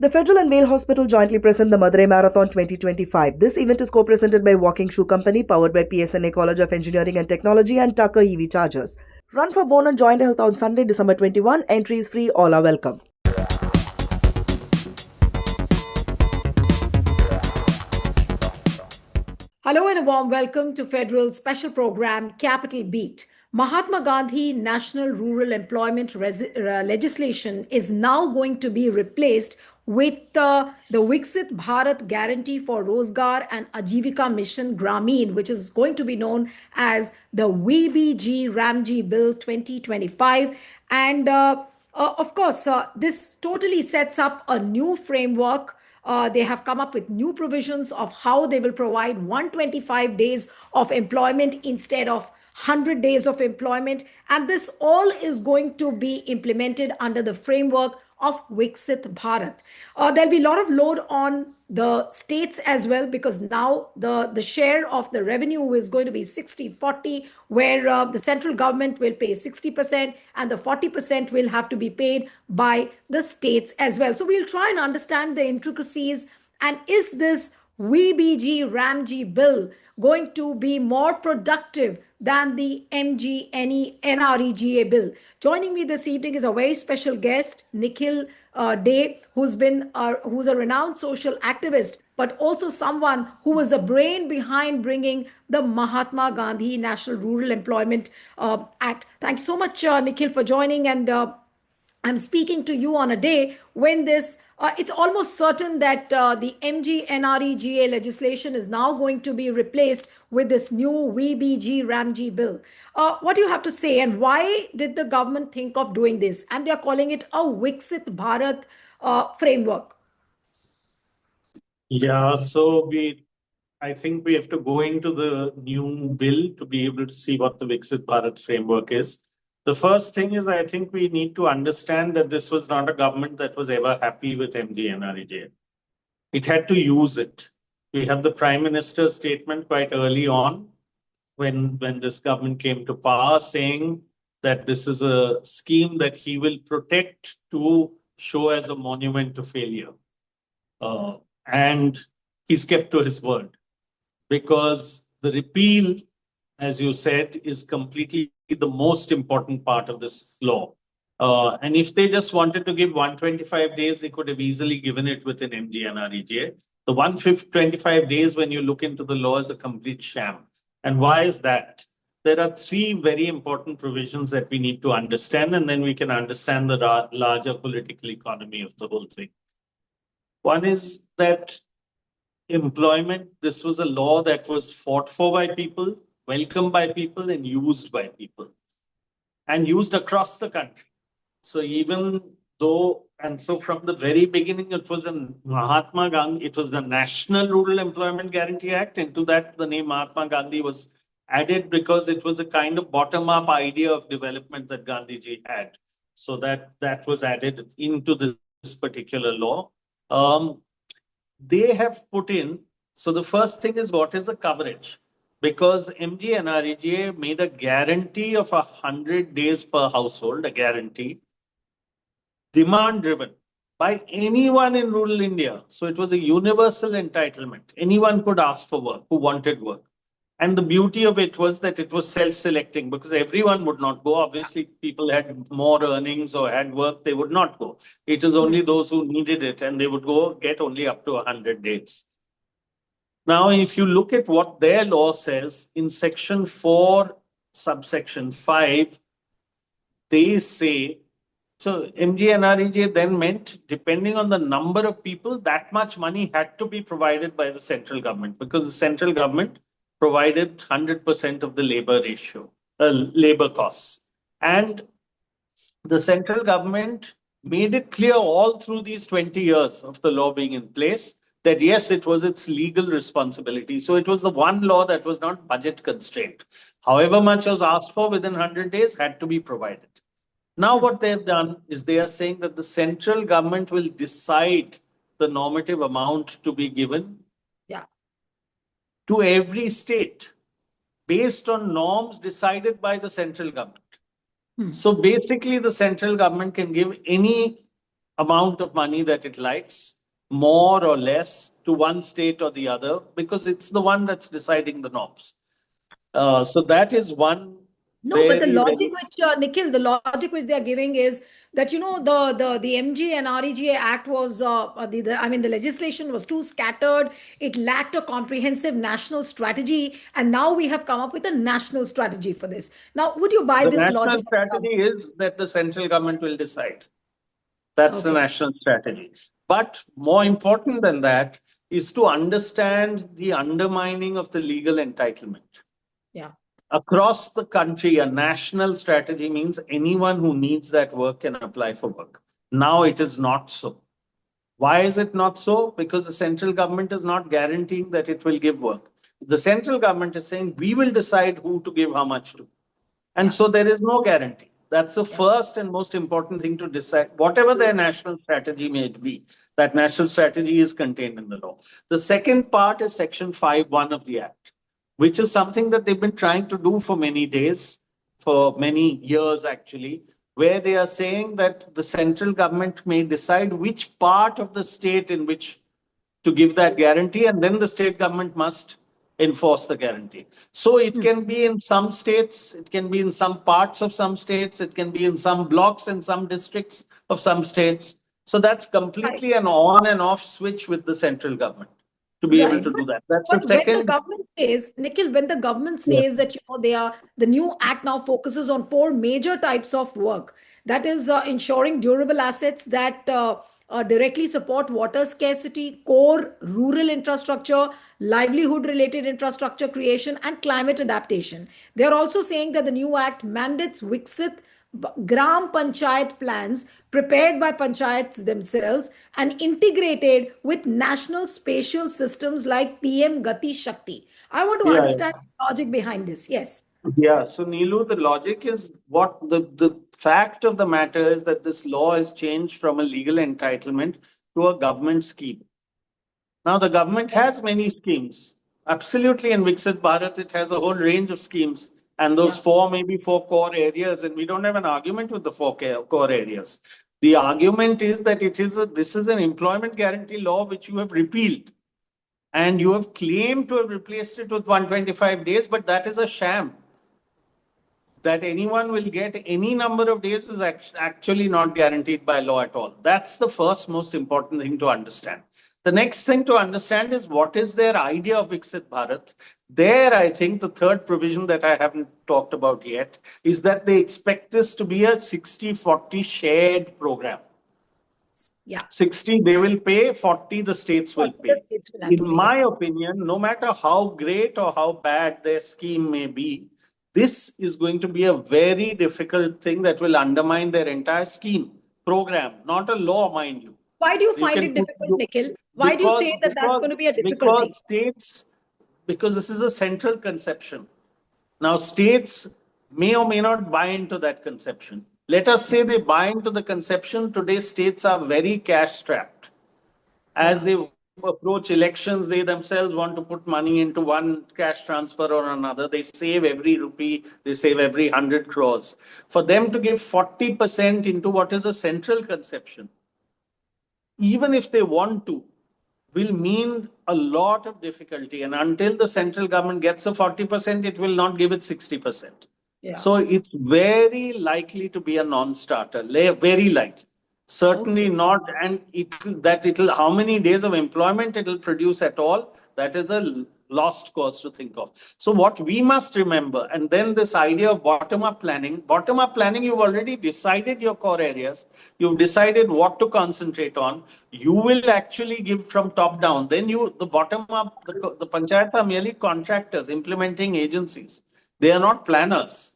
The Federal and Vale Hospital jointly present the Madurai Marathon 2025. This event is co-presented by Walking Shoe Company, powered by PSNA College of Engineering and Technology and Tucker EV Chargers. Run for bone and joint health on Sunday, December 21. Entry is free. All are welcome. Hello and a warm welcome to Federal's special program, Capital Beat. Mahatma Gandhi National Rural Employment legislation is now going to be replaced with the Viksit Bharat Guarantee for Rozgar and Ajeevika Mission Gramin, which is going to be known as the VBG-Ramji Bill 2025. And of course, this totally sets up a new framework. They have come up with new provisions of how they will provide 125 days of employment instead of 100 days of employment. And this all is going to be implemented under the framework of Viksit Bharat. There'll be a lot of load on the states as well, because now the share of the revenue is going to be 60-40, where the central government will pay 60% and the 40% will have to be paid by the states as well. So we'll try and understand the intricacies. And is this VBG-Ramji bill going to be more productive than the MGNREGA bill? Joining me this evening is a very special guest, Nikhil Dey, who's a renowned social activist, but also someone who was the brain behind bringing the Mahatma Gandhi National Rural Employment Act. Thank you so much, Nikhil, for joining. And I'm speaking to you on a day when it's almost certain that the MGNREGA legislation is now going to be replaced with this new VBG-Ramji bill. What do you have to say, and why did the government think of doing this? And they're calling it a Viksit Bharat framework. Yeah, I think we have to go into the new bill to be able to see what the Viksit Bharat framework is. The first thing is, I think we need to understand that this was not a government that was ever happy with MGNREGA. It had to use it. We have the Prime Minister's statement quite early on when this government came to power, saying that this is a scheme that he will protect to show as a monument to failure. And he's kept to his word, because the repeal, as you said, is completely the most important part of this law. And if they just wanted to give 125 days, they could have easily given it within MGNREGA. The 125 days, when you look into the law, is a complete sham. And why is that? There are three very important provisions that we need to understand, and then we can understand the larger political economy of the whole thing. One is that employment, this was a law that was fought for by people, welcomed by people, and used by people, and used across the country. So even though, and so from the very beginning, it was a Mahatma Gandhi, it was the National Rural Employment Guarantee Act. Into that, the name Mahatma Gandhi was added because it was a kind of bottom-up idea of development that Gandhiji had. So that was added into this particular law. They have put in, so the first thing is, what is the coverage? Because MGNREGA made a guarantee of 100 days per household, a guarantee, demand-driven by anyone in rural India. So it was a universal entitlement. Anyone could ask for work who wanted work. And the beauty of it was that it was self-selecting, because everyone would not go. Obviously, people had more earnings or had work, they would not go. It is only those who needed it, and they would go get only up to 100 days. Now, if you look at what their law says in section 4, subsection 5, they say, so MGNREGA then meant, depending on the number of people, that much money had to be provided by the central government, because the central government provided 100% of the labor costs. And the central government made it clear all through these 20 years of the law being in place that yes, it was its legal responsibility. So it was the one law that was not budget constrained. However much was asked for within 100 days had to be provided. Now what they've done is they are saying that the central government will decide the normative amount to be given to every state based on norms decided by the central government. So basically the central government can give any amount of money that it likes, more or less, to one state or the other, because it's the one that's deciding the norms. So that is one No, but the very, logic very. which Nikhil, the logic which they are giving is that the MGNREGA Act was I mean the legislation was too scattered. It lacked a comprehensive national strategy, and now we have come up with a national strategy for this. Now, would you buy The this national logic of the strategy government? is that the central government will decide. That's the Okay, national strategy. But more important than that is to understand the undermining of the legal entitlement. yeah, Across the country, a national strategy means anyone who needs that work can apply for work. Now it is not so. Why is it not so? Because the central government is not guaranteeing that it will give work. The central government is saying we will decide who to give how much to. And yeah, so there is no guarantee. That's the yeah. first and most important thing to decide. Whatever their national strategy may be, that national strategy is contained in the law. The second part is Section 5(1) of the Act, which is something that they've been trying to do for many days, for many years actually, where they are saying that the central government may decide which part of the state in which to give that guarantee, and then the state government must enforce the guarantee. So it Hmm. can be in some states, it can be in some parts of some states, it can be in some blocks in some districts of some states. So that's Right. completely an on and off switch with the central government to be able Right. to do that. That's the But when the second. government says, Nikhil, when the government Yeah. says that they are the new act now focuses on four major types of work. That is ensuring durable assets that directly support water scarcity, core rural infrastructure, livelihood related infrastructure creation, and climate adaptation. They are also saying that the new act mandates Viksit Gram Panchayat plans prepared by panchayats themselves and integrated with national spatial systems like PM Gati Shakti. I want to Yeah. understand the logic behind this. Yes. Yeah. So Neelu, the logic is what the fact of the matter is that this law has changed from a legal entitlement to a government scheme. Now, the government has many schemes. Absolutely. In Viksit Bharat, it has a whole range of schemes. And those Yeah. four, maybe four core areas. And we don't have an argument with the four core areas. The argument is that this is an employment guarantee law which you have repealed. And you have claimed to have replaced it with 125 days, but that is a sham. That anyone will get any number of days is actually not guaranteed by law at all. That's the first most important thing to understand. The next thing to understand is what is their idea of Viksit Bharat. There, I think the third provision that I haven't talked about yet is that they expect this to be a 60-40 shared program. Yeah. 60 they will pay, 40 the states will What the pay. states will have to In pay. Yeah. my opinion, no matter how great or how bad their scheme may be, this is going to be a very difficult thing that will undermine their entire scheme program, not a law, mind you. Why do you You find can it put difficult, Nikhil? Why do you say that that's going to be a difficult because thing? states, because this is a central conception. Now, states may or may not buy into that conception. Let us say they buy into the conception. Today, states are very cash strapped. As Yeah. they approach elections, they themselves want to put money into one cash transfer or another. They save every rupee, they save every 100 crores. For them to give 40% into what is a central conception, even if they want to, will mean a lot of difficulty. And until the central government gets a 40%, it will not give it 60%. Yeah. So it's very likely to be a non-starter, very likely. Certainly Okay. not, and it'll how many days of employment it'll produce at all, that is a lost cause to think of. So what we must remember, and then this idea of bottom-up planning, you've already decided your core areas, you've decided what to concentrate on, you will actually give from top down. Then the bottom-up, the panchayats are merely contractors, implementing agencies. They are not planners.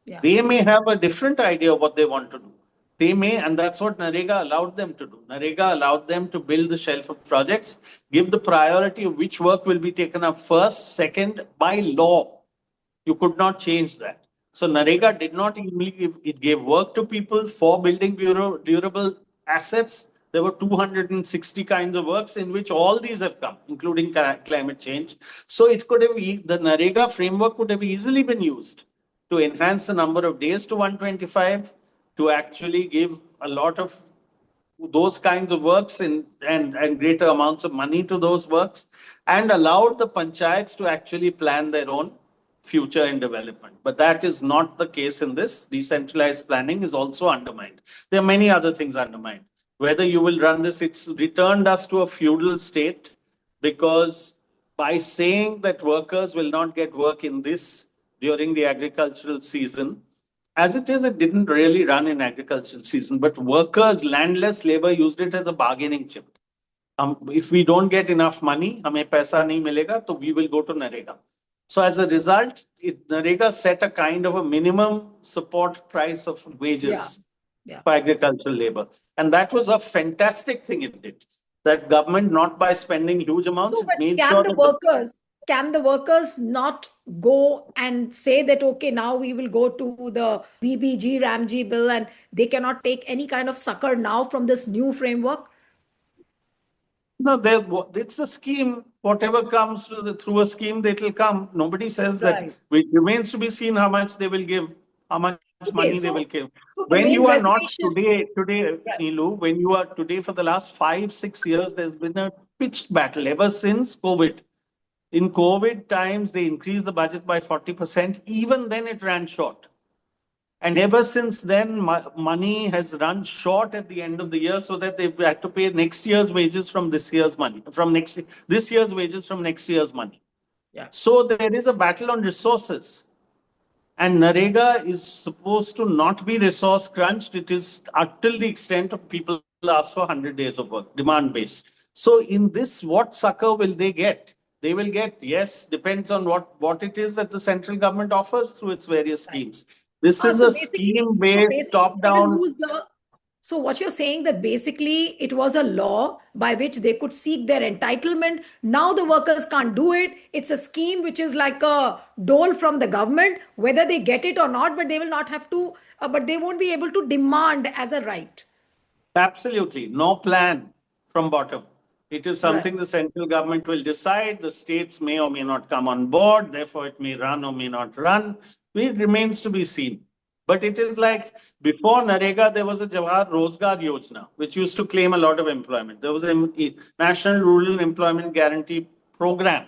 Yeah. They may have a different idea of what they want to do. They may, and that's what NREGA allowed them to do. NREGA allowed them to build the shelf of projects, give the priority of which work will be taken up first, second, by law. You could not change that. So NREGA did not only give, it gave work to people for building durable assets. There were 260 kinds of works in which all these have come, including climate change. So it could have, the NREGA framework could have easily been used to enhance the number of days to 125, to actually give a lot of those kinds of works and greater amounts of money to those works, and allowed the panchayats to actually plan their own future and development. But that is not the case in this. Decentralized planning is also undermined. There are many other things undermined. Whether you will run this, it's returned us to a feudal state, because by saying that workers will not get work in this during the agricultural season, as it is, it didn't really run in agricultural season, but workers, landless labor used it as a bargaining chip. If we don't get enough money, हमें पैसा नहीं मिलेगा, तो we will go to NREGA. So as a result, NREGA set a kind of a minimum support price of wages for agricultural labor. And that was a fantastic thing it did. That government, not by spending huge amounts, No, but made sure that can the workers not go and say that, okay, now we will go to the BBG Ramji bill and they cannot take any kind of succor now from this new framework? no, it's a scheme. Whatever comes through a scheme, that will come. Nobody says that. It remains to be seen how much they will give, how much money they will give. So when you are not today, Neelu, when you are today for the last 5-6 years, there's been a pitched battle ever since COVID. In COVID times, they increased the budget by 40%. Even then, it ran short. And ever since then, money has run short at the end of the year, so that they've had to pay next year's wages from this year's money, this year's wages from next year's money. So there is a battle on resources. And NREGA is supposed to not be resource crunched. It is until the extent of people ask for 100 days of work, demand based. So in this, what succor will they get? They will get, yes, depends on what it is that the central government offers through its various schemes. This is a scheme-based, top-down. So what you're saying that basically it was a law by which they could seek their entitlement. Now the workers can't do it. It's a scheme which is like a dole from the government, whether they get it or not, but they will not have to, but they won't be able to demand as a right. Absolutely. No plan from bottom. It is something the central government will decide. The states may or may not come on board. Therefore, it may run or may not run. It remains to be seen. But it is like before NREGA, there was a Rozgar Yojana, which used to claim a lot of employment. There was a National Rural Employment Guarantee Program,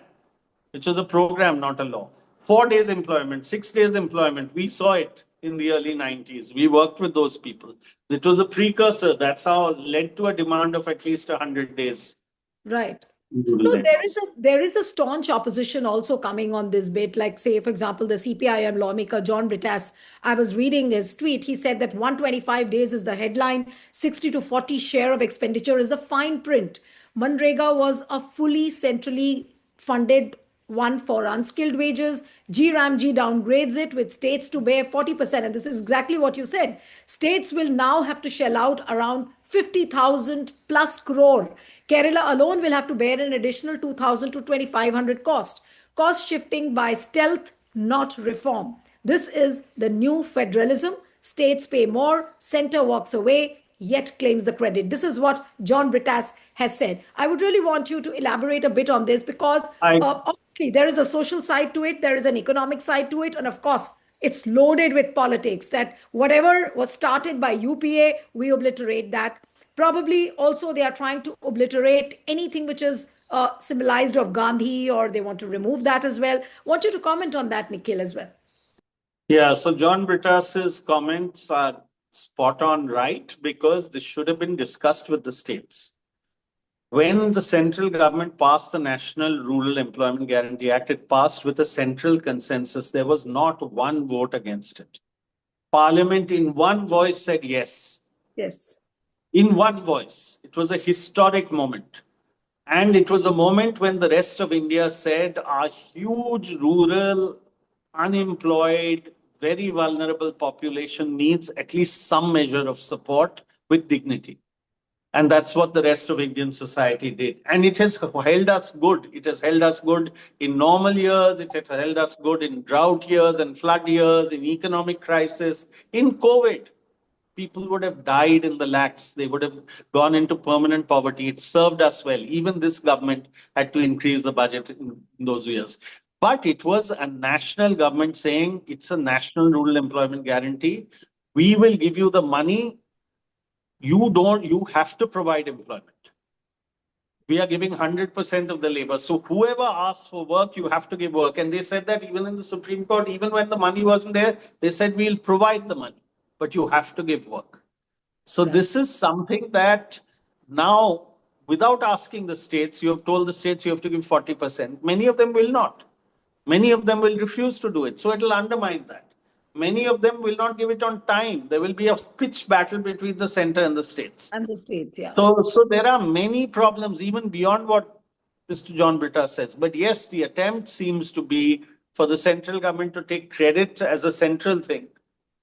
which was a program, not a law. 4 days employment, 6 days employment. We saw it in the early 90s. We worked with those people. It was a precursor. That's how it led to a demand of at least 100 days. Right. No, there is a staunch opposition also coming on this bit. Like, say, for example, the CPIM lawmaker John Brittas, I was reading his tweet. He said that 125 days is the headline, 60 to 40 share of expenditure is the fine print. MGNREGA was a fully centrally funded one for unskilled wages. GRAMG downgrades it with states to bear 40%. And this is exactly what you said. States will now have to shell out around 50,000 plus crore. Kerala alone will have to bear an additional 2,000 to 2,500 cost. Cost shifting by stealth, not reform. This is the new federalism. States pay more, center walks away, yet claims the credit. This is what John Brittas has said. I would really want you to elaborate a bit on this, because obviously there is a social side to it, there is an economic side to it, and of course, it's loaded with politics, that whatever was started by UPA, we obliterate that. Probably also they are trying to obliterate anything which is symbolized of Gandhi, or they want to remove that as well. I want you to comment on that, Nikhil, as well. Yeah, so John Brittas's comments are spot on right, because this should have been discussed with the states. When the central government passed the National Rural Employment Guarantee Act, it passed with a central consensus. There was not one vote against it. Parliament in one voice said yes. Yes. In one voice. It was a historic moment. And it was a moment when the rest of India said our huge rural, unemployed, very vulnerable population needs at least some measure of support with dignity. And that's what the rest of Indian society did. And it has held us good. It has held us good in normal years. It has held us good in drought years and flood years, in economic crisis, in COVID. People would have died in the lakhs. They would have gone into permanent poverty. It served us well. Even this government had to increase the budget in those years. But it was a national government saying it's a national rural employment guarantee. We will give you the money you have to provide employment. We are giving 100% of the labor. So whoever asks for work, you have to give work. And they said that even in the Supreme Court, even when the money wasn't there, they said we'll provide the money, but you have to give work. So this is something that now, without asking the states, you have told the states you have to give 40%. Many of them will not. Many of them will refuse to do it. So it'll undermine that. Many of them will not give it on time. There will be a pitched battle between the center and the states. And the states, yeah. So there are many problems, even beyond what Mr. John Britta says. But yes, the attempt seems to be for the central government to take credit as a central thing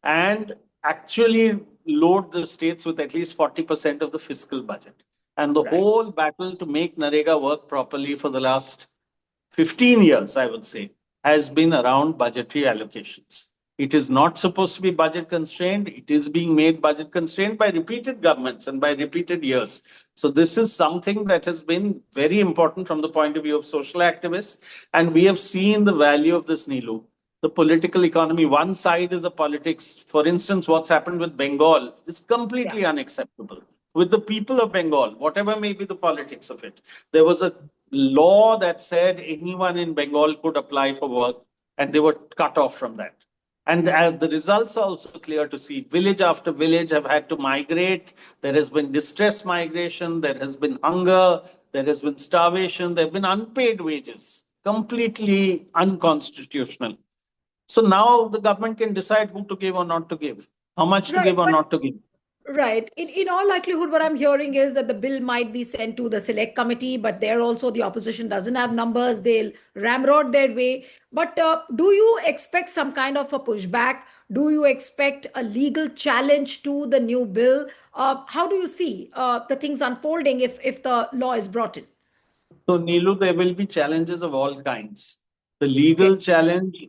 and actually load the states with at least 40% of the fiscal budget. And the whole battle to make NREGA work properly for the last 15 years, I would say, has been around budgetary allocations. It is not supposed to be budget constrained. It is being made budget constrained by repeated governments and by repeated years. So this is something that has been very important from the point of view of social activists. And we have seen the value of this, Neelu. The political economy, one side is the politics. For instance, what's happened with Bengal is completely unacceptable. With the people of Bengal, whatever may be the politics of it, there was a law that said anyone in Bengal could apply for work and they were cut off from that. And the results are also clear to see. Village after village have had to migrate. There has been distress migration. There has been hunger. There has been starvation. There have been unpaid wages, completely unconstitutional. So now the government can decide who to give or not to give, how much to give or not to give. Right. In all likelihood, what I'm hearing is that the bill might be sent to the select committee, but there also the opposition doesn't have numbers. They'll ramrod their way. But do you expect some kind of a pushback? Do you expect a legal challenge to the new bill? How do you see the things unfolding if the law is brought in? So, Neelu, there will be challenges of all kinds. The legal challenge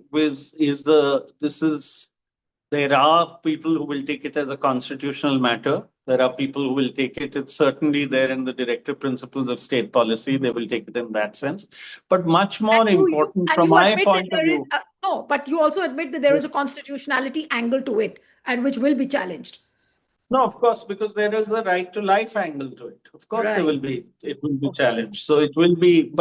there are people who will take it as a constitutional matter. There are people who will take it. It's certainly there in the directive principles of state policy. They will take it in that sense. But much more important from my point of view. No, but you also admit that there is a constitutionality angle to it and which will be challenged. No, of course, because there is a right to life angle to it. Of course, it will be challenged. So it will be,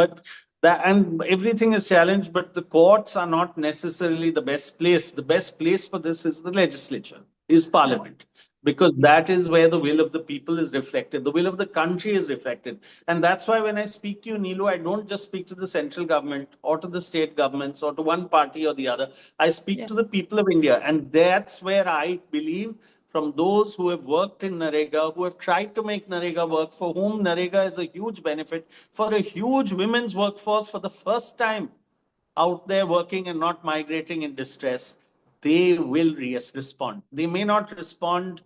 and everything is challenged, but the courts are not necessarily the best place. The best place for this is the legislature, is parliament, because that is where the will of the people is reflected. The will of the country is reflected. And that's why when I speak to you, Neelu, I don't just speak to the central government or to the state governments or to one party or the other. I speak to the people of India. And that's where I believe, from those who have worked in NREGA, who have tried to make NREGA work, for whom NREGA is a huge benefit, for a huge women's workforce for the first time out there working and not migrating in distress, they will respond. They may not respond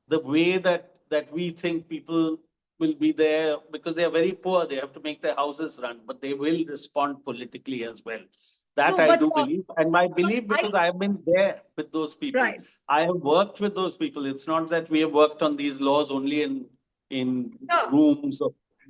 the way that we think people will be there because they are very poor. They have to make their houses run, but they will respond politically as well. That I do believe. And my belief, because I have been there with those people. Right. I have worked with those people. It's not that we have worked on these laws only in rooms.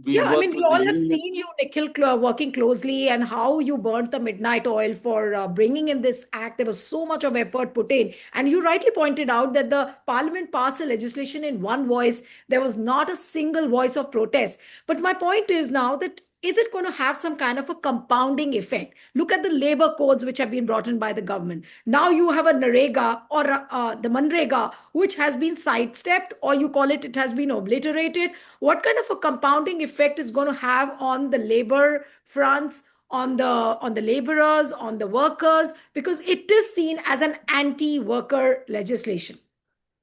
We all have seen you, Nikhil, working closely and how you burnt the midnight oil for bringing in this act. There was so much of effort put in. And you rightly pointed out that the parliament passed a legislation in one voice. There was not a single voice of protest. But my point is now that is it going to have some kind of a compounding effect? Look at the labor codes which have been brought in by the government. Now you have a NREGA or the MGNREGA, which has been sidestepped, or you call it has been obliterated. What kind of a compounding effect is going to have on the labor fronts, on the laborers, on the workers? Because it is seen as an anti-worker legislation.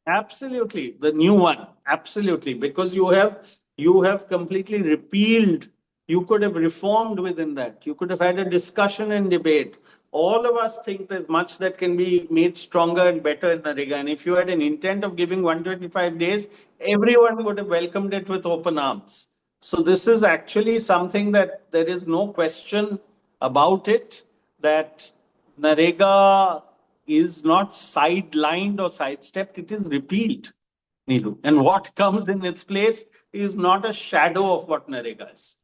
Absolutely. The new one. Absolutely. Because you have completely repealed. You could have reformed within that. You could have had a discussion and debate. All of us think there's much that can be made stronger and better in NREGA. And if you had an intent of giving 125 days, everyone would have welcomed it with open arms. So this is actually something that there is no question about it, that NREGA is not sidelined or sidestepped. It is repealed, Neelu. And what comes in its place is not a shadow of what NREGA is.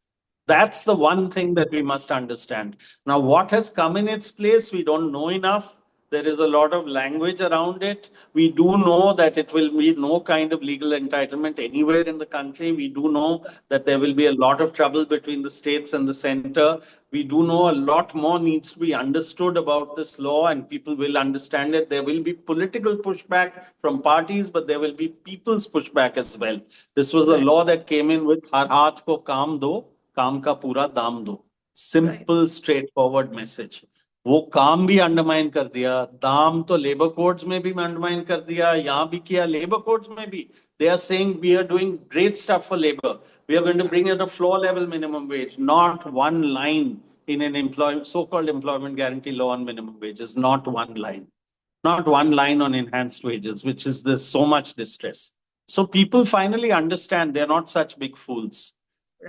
That's the one thing that we must understand. Now, what has come in its place, we don't know enough. There is a lot of language around it. We do know that it will be no kind of legal entitlement anywhere in the country. We do know that there will be a lot of trouble between the states and the center. We do know a lot more needs to be understood about this law, and people will understand it. There will be political pushback from parties, but there will be people's pushback as well. This was a law that came in with har haath ko kaam do, kaam ka pura daam do. Simple, straightforward message. वो काम भी undermine कर दिया, दाम तो labour codes में भी undermine कर दिया, यहाँ भी किया लेबर कोड्स में भी. They are saying we are doing great stuff for labor. We are going to bring in a floor level minimum wage, not one line in an so-called employment guarantee law on minimum wages, not one line. Not one line on enhanced wages, which is there's so much distress. So people finally understand they're not such big fools.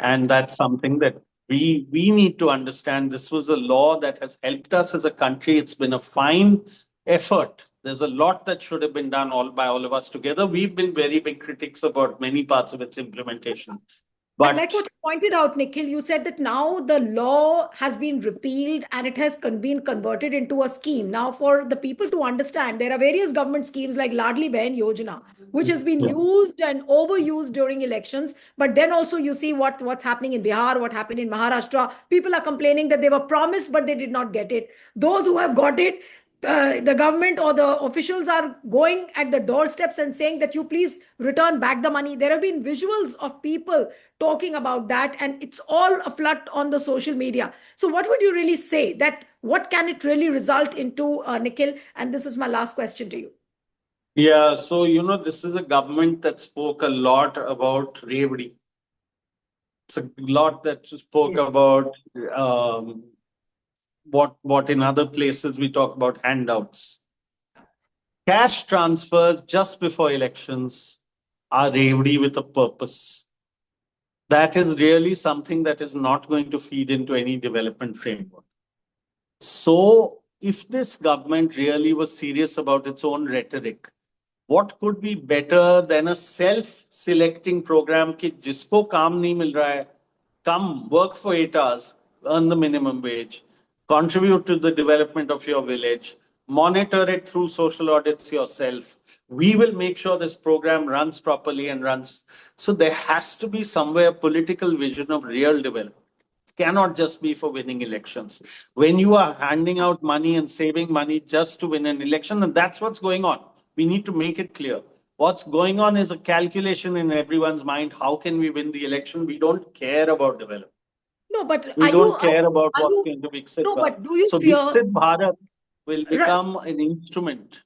And that's something that we need to understand. This was a law that has helped us as a country. It's been a fine effort. There's a lot that should have been done by all of us together. We've been very big critics about many parts of its implementation. But like what you pointed out, Nikhil, you said that now the law has been repealed and it has been converted into a scheme. Now, for the people to understand, there are various government schemes like Ladli Behan Yojana, which has been used and overused during elections. But then also you see what's happening in Bihar, what happened in Maharashtra. People are complaining that they were promised, but they did not get it. Those who have got it, the government or the officials are going at the doorsteps and saying that you please return back the money. There have been visuals of people talking about that, and it's all afloat on the social media. So what would you really say, that what can it really result into, Nikhil? And this is my last question to you. Yeah, so this is a government that spoke a lot about Revdi. It's a lot that spoke about what in other places we talk about handouts. Cash transfers just before elections are Revdi with a purpose. That is really something that is not going to feed into any development framework. So if this government really was serious about its own rhetoric, what could be better than a self-selecting program ki jisko kaam nahi mil raha hai, come work for 8 hours, earn the minimum wage, contribute to the development of your village, monitor it through social audits yourself. We will make sure this program runs properly and runs. So there has to be somewhere a political vision of real development. It cannot just be for winning elections. When you are handing out money and saving money just to win an election, and that's what's going on. We need to make it clear. What's going on is a calculation in everyone's mind. How can we win the election? We don't care about development. No, but we don't care about what's going to Viksit Bharat. No, but do you so fear Viksit Bharat will become an instrument.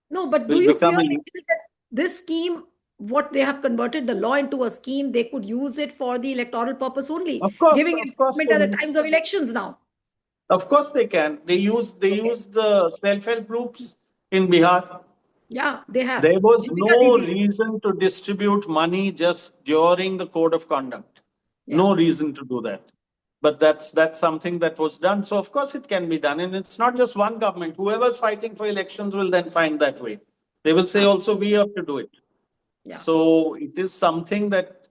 No, but do you fear that this scheme, what they have converted the law into a scheme, they could use it for the electoral purpose only, giving employment at the times of elections now? Of course they can. They use the self-help groups in Bihar. Yeah, they have. There was no reason to distribute money just during the code of conduct. Yeah. No reason to do that. But that's something that was done. So of course it can be done. And it's not just one government. Whoever's fighting for elections will then find that way. They will say also we have to do it. Yeah. So it is something that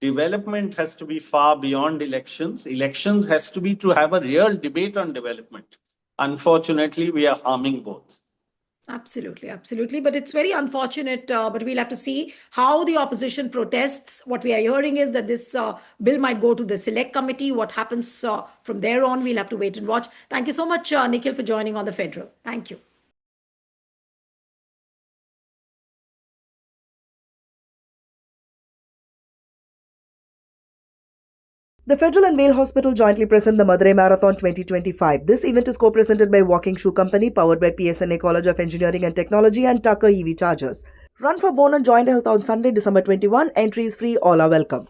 development has to be far beyond elections. Elections has to be to have a real debate on development. Unfortunately, we are harming both. Absolutely, absolutely. But it's very unfortunate, but we'll have to see how the opposition protests. What we are hearing is that this bill might go to the select committee. What happens from there on, we'll have to wait and watch. Thank you so much, Nikhil, for joining on The Federal. Thank you. The Federal and Vale Hospital jointly present the Madurai Marathon 2025. This event is co-presented by Walking Shoe Company, powered by PSNA College of Engineering and Technology and Tucker EV Chargers. Run for bone and joint health on Sunday, December 21. Entry is free. All are welcome.